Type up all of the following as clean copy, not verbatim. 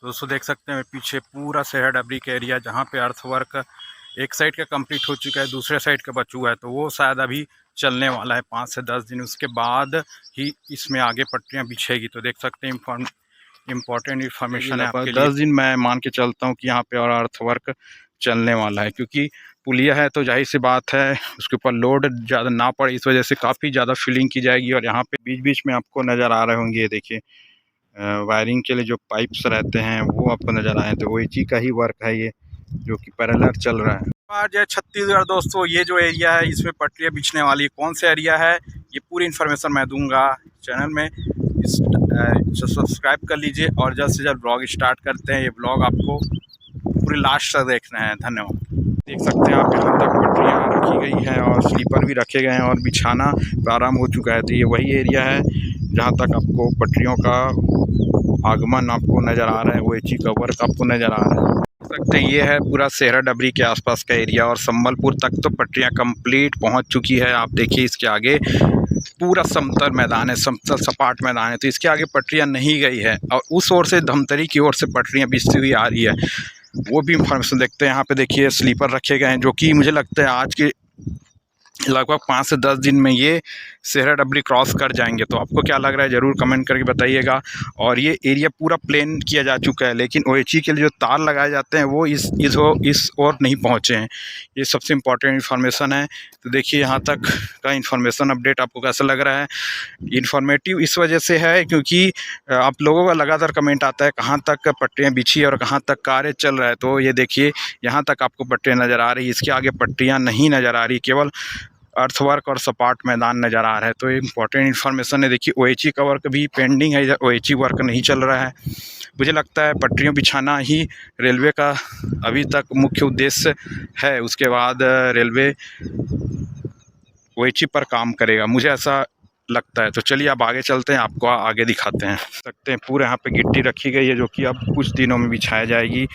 तो दोस्तों देख सकते हैं पीछे पूरा शहर डबरी का एरिया, जहाँ पे अर्थ वर्क एक साइड का कंप्लीट हो चुका है, दूसरे साइड का बचा हुआ है। तो वो शायद अभी चलने वाला है 5 से 10 दिन, उसके बाद ही इसमें आगे पटरियाँ बिछेगी। तो देख सकते हैं इम्पोर्टेंट इन्फॉर्मेशन है आपके लिए। 10 दिन मैं मान के चलता हूँ कि यहाँ पे और अर्थ वर्क चलने वाला है, क्योंकि पुलिया है तो जाहिर सी बात है उसके ऊपर लोड ज़्यादा ना पड़े, इस वजह से काफ़ी ज़्यादा फिलिंग की जाएगी। और यहाँ पे बीच बीच में आपको नज़र आ रहे होंगे, ये देखिए वायरिंग के लिए जो पाइप्स रहते हैं वो आपको नज़र आए। तो OHE का ही वर्क है ये, जो कि पैरेलल चल रहा है। आज है छत्तीसगढ़ दोस्तों, ये जो एरिया है इसमें पटरियाँ बिछने वाली है। कौन सा एरिया है ये पूरी इन्फॉर्मेशन मैं दूंगा चैनल में। सब्सक्राइब कर लीजिए और जल्द से जल्द ब्लॉग स्टार्ट करते हैं। ये ब्लॉग आपको पूरी लास्ट तक देखना है। धन्यवाद। देख सकते हैं आप यहाँ तक पटरियाँ रखी गई हैं और स्लीपर भी रखे गए हैं और बिछाना प्रारंभ हो चुका है। तो ये वही एरिया है जहाँ तक आपको पटरियों का आगमन आपको नज़र आ रहा है, OHE का वर्क आपको नज़र आ रहा है। देख सकते हैं ये है पूरा सेहरा डबरी के आसपास का एरिया और संबलपुर तक तो पटरियाँ कंप्लीट पहुँच चुकी है। आप देखिए इसके आगे पूरा समतल मैदान है, समतल सपाट मैदान है, तो इसके आगे पटरियाँ नहीं गई है। और उस ओर से धमतरी की ओर से पटरियाँ बिछती हुई आ रही है, वो भी इंफॉर्मेशन देखते हैं। यहाँ पे देखिए स्लीपर रखे गए हैं, जो कि मुझे लगता है आज के लगभग 5 से 10 दिन में ये सेहरा डबरी क्रॉस कर जाएंगे। तो आपको क्या लग रहा है ज़रूर कमेंट करके बताइएगा। और ये एरिया पूरा प्लेन किया जा चुका है, लेकिन OHE के लिए जो तार लगाए जाते हैं वो इस ओर नहीं पहुँचे हैं। ये सबसे इम्पोर्टेंट इन्फॉर्मेशन है। तो देखिए यहाँ तक का इन्फॉर्मेशन अपडेट आपको कैसा लग रहा है। इन्फॉर्मेटिव इस वजह से है क्योंकि आप लोगों का लगातार कमेंट आता है कहाँ तक पट्टियाँ बिछी और कहाँ तक कार्य चल रहा है। तो ये देखिए यहाँ तक आपको पट्टियाँ नज़र आ रही है, इसके आगे पट्टियाँ नहीं नज़र आ रही, केवल अर्थवर्क और सपाट मैदान नज़र आ रहा है। तो इम्पोर्टेंट इन्फॉर्मेशन है। देखिए OHE का वर्क भी पेंडिंग है, इधर OHE वर्क नहीं चल रहा है। मुझे लगता है पटरियों बिछाना ही रेलवे का अभी तक मुख्य उद्देश्य है, उसके बाद रेलवे OHE पर काम करेगा, मुझे ऐसा लगता है। तो चलिए अब आगे चलते हैं, आपको आगे दिखाते हैं। सकते हैं पूरे यहाँ पे गिट्टी रखी गई है, जो कि अब कुछ दिनों में बिछाया जाएगी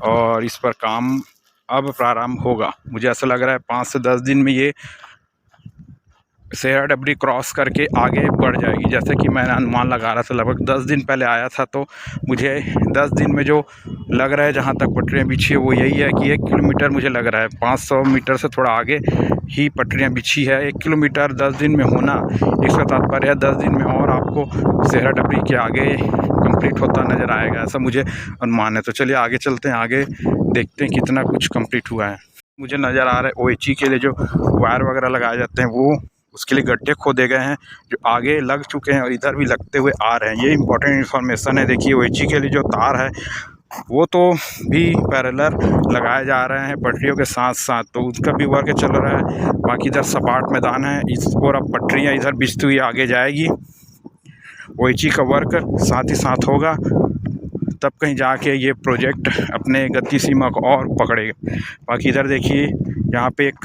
और इस पर काम अब प्रारंभ होगा। मुझे ऐसा लग रहा है 5 से 10 दिन में ये सेहरा डबरी क्रॉस करके आगे बढ़ जाएगी। जैसे कि मैंने अनुमान लगा रहा था, लगभग 10 दिन पहले आया था, तो मुझे 10 दिन में जो लग रहा है जहाँ तक पटरियाँ बिछी है वो यही है कि 1 किलोमीटर मुझे लग रहा है 500 मीटर से थोड़ा आगे ही पटरियाँ बिछी है। 1 किलोमीटर 10 दिन में होना, इसका तात्पर्य है 10 दिन में और आपको सेहरा डबरी के आगे कंप्लीट होता नज़र आएगा, ऐसा मुझे अनुमान है। तो चलिए आगे चलते हैं, आगे देखते हैं कितना कुछ कंप्लीट हुआ है। मुझे नज़र आ रहा है OHE के लिए जो वायर वगैरह लगाए जाते हैं वो उसके लिए गड्ढे खोदे गए हैं, जो आगे लग चुके हैं और इधर भी लगते हुए आ रहे हैं। ये इंपॉर्टेंट इन्फॉर्मेशन है। देखिए OHE के लिए जो तार है वो तो भी पैरेलल लगाए जा रहे हैं पटरियों के साथ साथ, तो उसका भी वर्क चल रहा है। बाकी इधर सपाट मैदान है, इस और अब पटरियाँ इधर बिछती हुई आगे जाएगी। OHE का वर्क साथ ही साथ होगा, तब कहीं जाके ये प्रोजेक्ट अपने गति सीमा को और पकड़ेगा। बाकी इधर देखिए यहाँ पे एक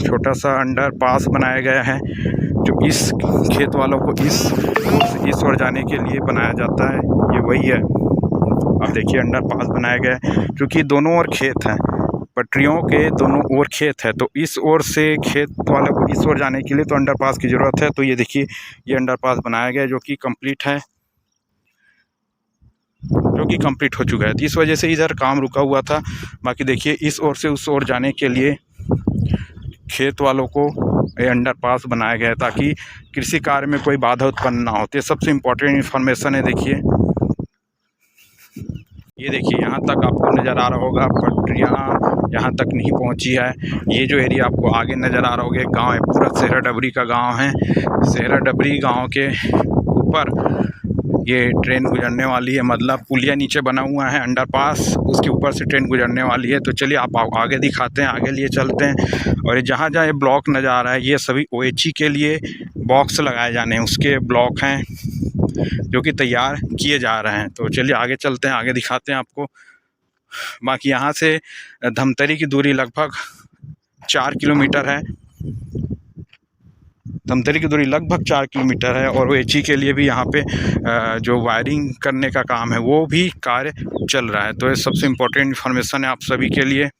छोटा सा अंडर पास बनाया गया है, जो इस खेत वालों को इस ओर जाने के लिए बनाया जाता है। ये वही है, आप देखिए अंडर पास बनाया गया है, क्योंकि दोनों ओर खेत हैं, पटरियों के दोनों ओर खेत है। तो इस ओर से खेत वालों को इस ओर जाने के लिए तो अंडर पास की ज़रूरत है। तो ये देखिए ये अंडर पास बनाया गया है, जो कि कंप्लीट हो चुका है। तो इस वजह से इधर काम रुका हुआ था। बाकी देखिए इस ओर से उस ओर जाने के लिए खेत वालों को ये अंडरपास बनाया गया है, ताकि कृषि कार्य में कोई बाधा उत्पन्न ना हो। तो सबसे इम्पोर्टेंट इन्फॉर्मेशन है। देखिए ये देखिए यहाँ तक आपको नज़र आ रहा होगा पटरियाँ यहाँ तक नहीं पहुँची है। ये जो एरिया आपको आगे नज़र आ रहा होगा, गांव है, पूरा सेहरा डबरी का गांव है। सेहरा डबरी गांव के ऊपर ये ट्रेन गुजरने वाली है, मतलब पुलिया नीचे बना हुआ है अंडरपास, उसके ऊपर से ट्रेन गुजरने वाली है। तो चलिए आप आगे दिखाते हैं, आगे लिए चलते हैं। और जहाँ जहाँ ये ब्लॉक नज़र आ रहा है ये सभी OHE के लिए बॉक्स लगाए जाने हैं, उसके ब्लॉक हैं जो कि तैयार किए जा रहे हैं। तो चलिए आगे चलते हैं, आगे दिखाते हैं आपको। बाकी यहाँ से धमतरी की दूरी लगभग 4 किलोमीटर है। धमतरी की दूरी लगभग 4 किलोमीटर है और OHE के लिए भी यहाँ पे जो वायरिंग करने का काम है वो भी कार्य चल रहा है। तो ये सबसे इम्पोर्टेंट इन्फॉर्मेशन है आप सभी के लिए।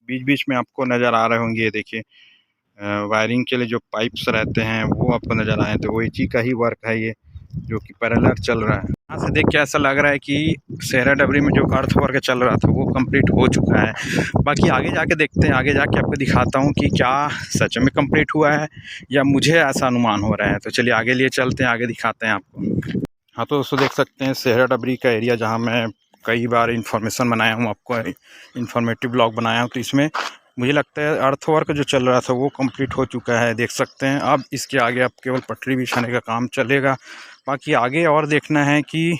बीच बीच में आपको नज़र आ रहे होंगे, ये देखिए वायरिंग के लिए जो पाइप्स रहते हैं वो आपको नज़र आए। तो OHE का ही वर्क है ये, जो कि पैरेलल चल रहा है। यहाँ से देख के ऐसा लग रहा है कि सेहरा डबरी में जो अर्थ वर्क चल रहा था वो कंप्लीट हो चुका है। बाकी आगे जाके देखते हैं, आगे जाके आपको दिखाता हूँ कि क्या सच में कंप्लीट हुआ है या मुझे ऐसा अनुमान हो रहा है। तो चलिए आगे लिए चलते हैं, आगे दिखाते हैं आपको। हाँ तो दोस्तों देख सकते हैं सेहरा डबरी का एरिया, जहाँ मैं कई बार इन्फॉर्मेशन बनाया हूँ, आपको इन्फॉर्मेटिव ब्लॉग बनाया हूँ। तो इसमें मुझे लगता है अर्थ वर्क जो चल रहा था वो कंप्लीट हो चुका है, देख सकते हैं। अब इसके आगे अब केवल पटरी बिछाने का काम चलेगा। बाकी आगे और देखना है कि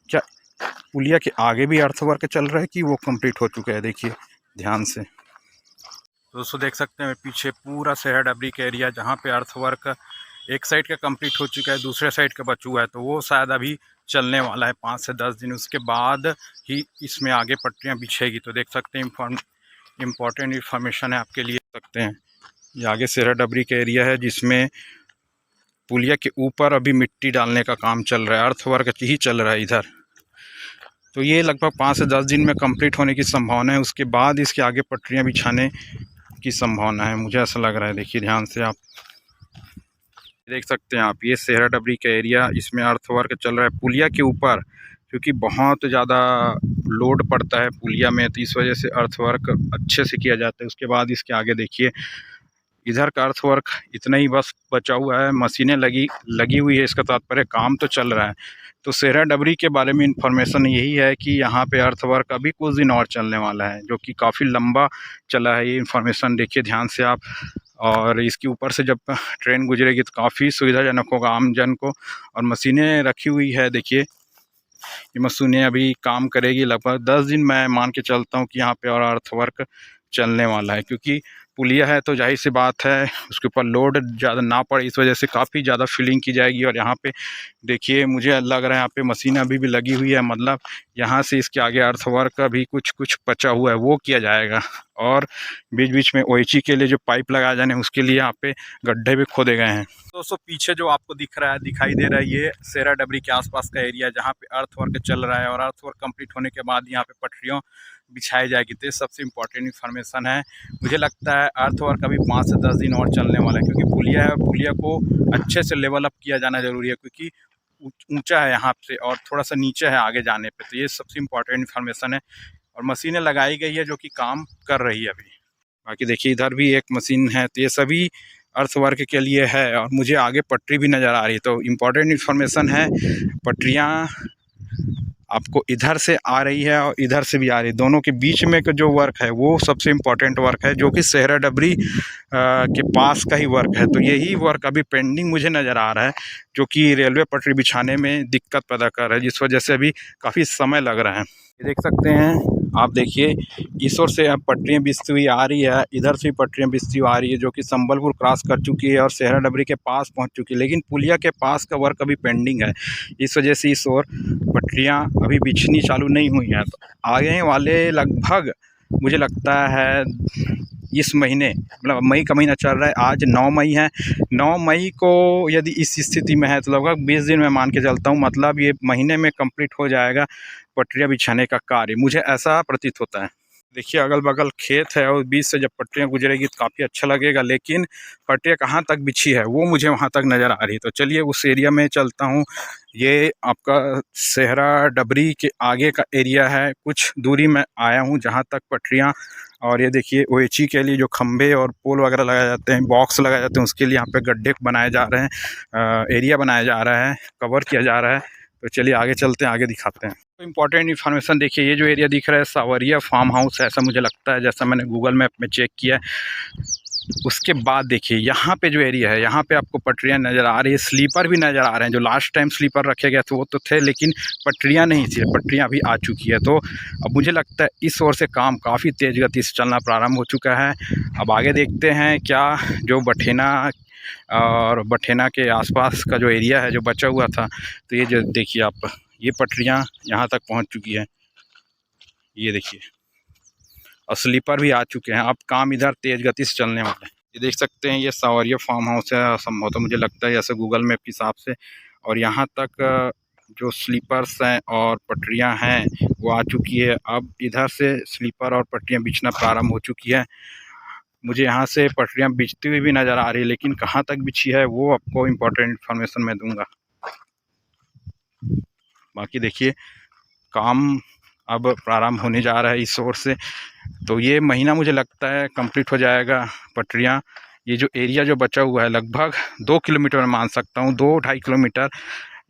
क्या पुलिया के आगे भी अर्थ वर्क चल रहा है कि वो कंप्लीट हो चुका है। देखिए ध्यान से दोस्तों, देख सकते हैं पीछे पूरा सेहरा डबरी का एरिया, जहाँ पे अर्थ वर्क एक साइड का कंप्लीट हो चुका है, दूसरे साइड का बचा हुआ है। तो वो शायद अभी चलने वाला है 5 से 10 दिन, उसके बाद ही इसमें आगे पटरियाँ बिछेगी। तो देख सकते हैं इम्पॉर्टेंट इन्फॉर्मेशन है आपके लिए। सकते हैं ये आगे सेहरा डबरी का एरिया है, जिसमें पुलिया के ऊपर अभी मिट्टी डालने का काम चल रहा है, अर्थ वर्क ही चल रहा है इधर। तो ये लगभग 5 से 10 दिन में कंप्लीट होने की संभावना है, उसके बाद इसके आगे पटरियाँ बिछाने की संभावना है, मुझे ऐसा लग रहा है। देखिए ध्यान से आप देख सकते हैं ये सेहरा डबरी का एरिया, इसमें अर्थ वर्क चल रहा है पुलिया के ऊपर, क्योंकि बहुत ज़्यादा लोड पड़ता है पुलिया में, तो इस वजह से अर्थ वर्क अच्छे से किया जाता है। उसके बाद इसके आगे देखिए इधर का अर्थ वर्क इतना ही बस बचा हुआ है, मशीनें लगी हुई है, इसका तात्पर्य काम तो चल रहा है। तो सेहरा डबरी के बारे में इंफॉर्मेशन यही है कि यहाँ पे अर्थ वर्क अभी कुछ दिन और चलने वाला है, जो कि काफ़ी लंबा चला है। ये इन्फॉर्मेशन देखिए ध्यान से आप, और इसके ऊपर से जब ट्रेन गुजरेगी तो काफ़ी सुविधाजनक होगा आम जन को। और मशीनें रखी हुई है, देखिए ये मशीनें अभी काम करेगी लगभग 10 दिन, मैं मान के चलता हूँ कि यहाँ पे और अर्थ वर्क चलने वाला है। क्योंकि पुलिया है तो जाहिर सी बात है उसके ऊपर लोड ज़्यादा ना पड़े, इस वजह से काफ़ी ज़्यादा फिलिंग की जाएगी। और यहाँ पे देखिए मुझे लग रहा है यहाँ पे मशीन अभी भी लगी हुई है, मतलब यहाँ से इसके आगे अर्थ वर्क का भी कुछ बचा हुआ है वो किया जाएगा। और बीच बीच में ओएचई के लिए जो पाइप लगाए जाने उसके लिए यहाँ पे गड्ढे भी खोदे गए हैं। दोस्तों पीछे जो आपको दिखाई दे रहा है ये सेहरा डबरी के आसपास का एरिया, जहाँ पे अर्थ वर्क चल रहा है। और अर्थ वर्क कंप्लीट होने के बाद यहाँ पे पटरियों बिछाई जाएगी। तो ये सबसे इम्पोर्टेंट इन्फॉर्मेशन है। मुझे लगता है अर्थ वर्क अभी 5 से 10 दिन और चलने वाला है, क्योंकि पुलिया है, पुलिया को अच्छे से लेवल अप किया जाना जरूरी है, क्योंकि ऊंचा है यहाँ से और थोड़ा सा नीचे है आगे जाने पे। तो ये सबसे इम्पोर्टेंट इन्फॉर्मेशन है। और मशीनें लगाई गई है जो कि काम कर रही है अभी। बाकी देखिए इधर भी एक मशीन है, तो ये सभी अर्थ वर्क के लिए है। और मुझे आगे पटरी भी नज़र आ रही है, तो इम्पोर्टेंट इन्फॉर्मेशन है। पटरियाँ आपको इधर से आ रही है और इधर से भी आ रही है, दोनों के बीच में का जो वर्क है वो सबसे इम्पोर्टेंट वर्क है, जो कि सेहरा डबरी के पास का ही वर्क है। तो यही वर्क अभी पेंडिंग मुझे नज़र आ रहा है, जो कि रेलवे पटरी बिछाने में दिक्कत पैदा कर रहा है, जिस वजह से अभी काफ़ी समय लग रहा है। ये देख सकते हैं आप, देखिए इस ओर से अब पटरियाँ बिछती हुई आ रही है, इधर से भी पटरियाँ बिछती हुई आ रही है, जो कि संबलपुर क्रॉस कर चुकी है और सेहरा डबरी के पास पहुंच चुकी है। लेकिन पुलिया के पास का वर्क अभी पेंडिंग है, इस वजह से इस ओर पटरियाँ अभी बिछनी चालू नहीं हुई हैं। तो आगे वाले लगभग मुझे लगता है इस महीने, मतलब मई का महीना चल रहा है, आज 9 मई है, 9 मई को यदि इस स्थिति में है तो लगभग 20 दिन में मान के चलता हूँ, मतलब ये महीने में कंप्लीट हो जाएगा पटरियाँ बिछाने का कार्य, मुझे ऐसा प्रतीत होता है। देखिए अगल बगल खेत है और बीच से जब पटरियाँ गुजरेगी तो काफ़ी अच्छा लगेगा, लेकिन पटरियाँ कहाँ तक बिछी है वो मुझे वहाँ तक नज़र आ रही है। तो चलिए उस एरिया में चलता हूँ। ये आपका सेहरा डबरी के आगे का एरिया है, कुछ दूरी में आया हूँ जहाँ तक पटरियाँ। और ये देखिए ओएचई के लिए जो खंभे और पोल वगैरह लगाए जाते हैं, बॉक्स लगाए जाते हैं, उसके लिए यहाँ पे गड्ढे बनाए जा रहे हैं, एरिया बनाया जा रहा है, कवर किया जा रहा है। तो चलिए आगे चलते हैं, आगे दिखाते हैं। तो इम्पॉर्टेंट इन्फॉर्मेशन देखिए, ये जो एरिया दिख रहा है सावरिया फार्म हाउस है, ऐसा मुझे लगता है, जैसा मैंने गूगल मैप में चेक किया है। उसके बाद देखिए यहाँ पे जो एरिया है, यहाँ पे आपको पटरियाँ नज़र आ रही है, स्लीपर भी नज़र आ रहे हैं। जो लास्ट टाइम स्लीपर रखे गए थे वो तो थे, लेकिन पटरियाँ नहीं थी, पटरियाँ अभी आ चुकी है। तो अब मुझे लगता है इस ओर से काम काफ़ी तेज़ गति से चलना प्रारंभ हो चुका है। अब आगे देखते हैं क्या जो बठेना और बठेना के आसपास का जो एरिया है जो बचा हुआ था, तो ये जो देखिए आप, ये पटरियाँ यहाँ तक पहुँच चुकी है, ये देखिए, और स्लीपर भी आ चुके हैं। अब काम इधर तेज़ गति से चलने वाला है। ये देख सकते हैं ये सावरिया फार्म हाउस है, संभवतः मुझे लगता है ऐसे गूगल मैप के हिसाब से। और यहाँ तक जो स्लीपर्स हैं और पटरियाँ हैं वो आ चुकी है। अब इधर से स्लीपर और पटरियाँ बिछना प्रारंभ हो चुकी है। मुझे यहाँ से पटरियाँ बिछती हुई भी नज़र आ रही है, लेकिन कहाँ तक बिछी है वो आपको इम्पोर्टेंट इन्फॉर्मेशन मैं दूँगा। बाकी देखिए काम अब प्रारंभ होने जा रहा है इस ओर से। तो ये महीना मुझे लगता है कंप्लीट हो जाएगा पटरियाँ। ये जो एरिया जो बचा हुआ है लगभग 2 किलोमीटर मैं मान सकता हूँ, 2-2.5 किलोमीटर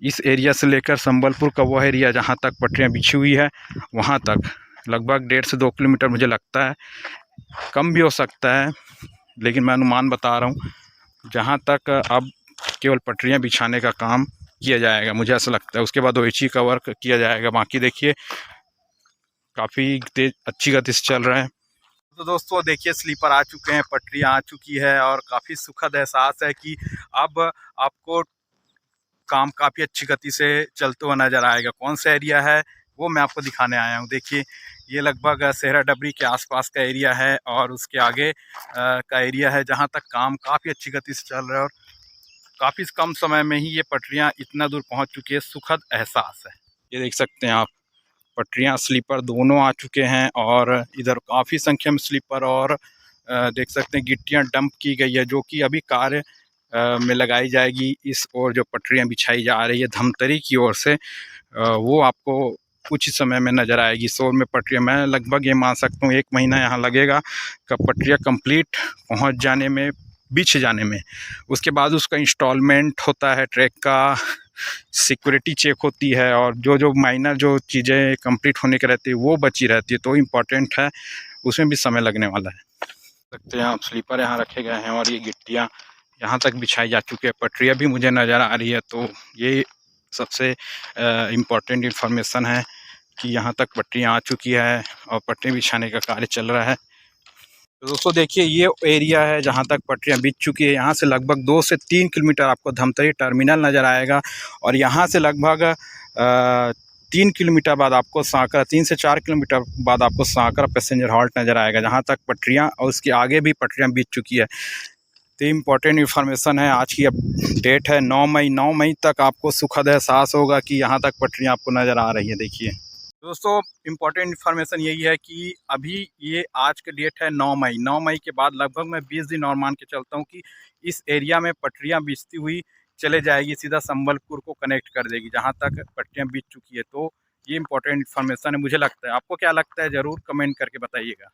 इस एरिया से लेकर संबलपुर का वह एरिया जहाँ तक पटरियाँ बिछी हुई है वहाँ तक लगभग 1.5 से 2 किलोमीटर मुझे लगता है, कम भी हो सकता है, लेकिन मैं अनुमान बता रहा हूँ। जहाँ तक अब केवल पटरियाँ बिछाने का काम किया जाएगा मुझे ऐसा लगता है, उसके बाद OHE का वर्क किया जाएगा। बाकी देखिए काफ़ी तेज अच्छी गति से चल रहा है। तो दोस्तों देखिए स्लीपर आ चुके हैं, पटरियाँ आ चुकी है और काफ़ी सुखद एहसास है कि अब आपको काम काफ़ी अच्छी गति से चलते हुआ नज़र आएगा। कौन सा एरिया है वो मैं आपको दिखाने आया हूँ। देखिए ये लगभग सेहरा डबरी के आसपास का एरिया है और उसके आगे का एरिया है जहाँ तक काम काफ़ी अच्छी गति से चल रहा है और काफ़ी कम समय में ही ये पटरियाँ इतना दूर पहुँच चुकी है। सुखद एहसास है। ये देख सकते हैं आप, पटरियाँ स्लीपर दोनों आ चुके हैं और इधर काफ़ी संख्या में स्लीपर और देख सकते हैं गिट्टियाँ डंप की गई है जो कि अभी कार्य में लगाई जाएगी। इस ओर जो पटरियाँ बिछाई जा रही है धमतरी की ओर से, वो आपको कुछ ही समय में नज़र आएगी। इस ओर में पटरियाँ मैं लगभग ये मान सकता हूँ 1 महीना यहाँ लगेगा कि पटरियाँ कंप्लीट पहुँच जाने में, बिछ जाने में। उसके बाद उसका इंस्टॉलमेंट होता है, ट्रैक का सिक्योरिटी चेक होती है और जो माइनर जो चीज़ें कंप्लीट होने की रहती है वो बची रहती है, तो इम्पॉर्टेंट है, उसमें भी समय लगने वाला है। सकते हैं आप स्लीपर यहाँ रखे गए हैं और ये गिट्टियाँ यहाँ तक बिछाई जा चुकी है। पटरियाँ भी मुझे नज़र आ रही है, तो ये सबसे इम्पॉर्टेंट इन्फॉर्मेशन है कि यहाँ तक पटरियाँ आ चुकी है और पटरी बिछाने का कार्य चल रहा है। तो दोस्तों देखिए ये एरिया है जहाँ तक पटरियाँ बिछ चुकी है। यहाँ से लगभग 2 से 3 किलोमीटर आपको धमतरी टर्मिनल नज़र आएगा और यहाँ से लगभग 3 किलोमीटर बाद आपको सांकरा, 3 से 4 किलोमीटर बाद आपको सांकरा पैसेंजर हॉल्ट नज़र आएगा जहाँ तक पटरियाँ और उसके आगे भी पटरियाँ बिछ चुकी है। तो इम्पॉर्टेंट इन्फॉर्मेशन है। आज की डेट है 9 मई। 9 मई तक आपको सुखद एहसास होगा कि यहाँ तक पटरियाँ आपको नज़र आ रही है। देखिए दोस्तों इम्पॉर्टेंट इन्फॉर्मेशन यही है कि अभी ये आज का डेट है 9 मई। 9 मई के बाद लगभग मैं 20 दिन और मान के चलता हूँ कि इस एरिया में पटरियाँ बिछती हुई चले जाएगी, सीधा संबलपुर को कनेक्ट कर देगी जहाँ तक पटरियाँ बिछ चुकी है। तो ये इम्पोर्टेंट इन्फॉर्मेशन है मुझे लगता है। आपको क्या लगता है ज़रूर कमेंट करके बताइएगा।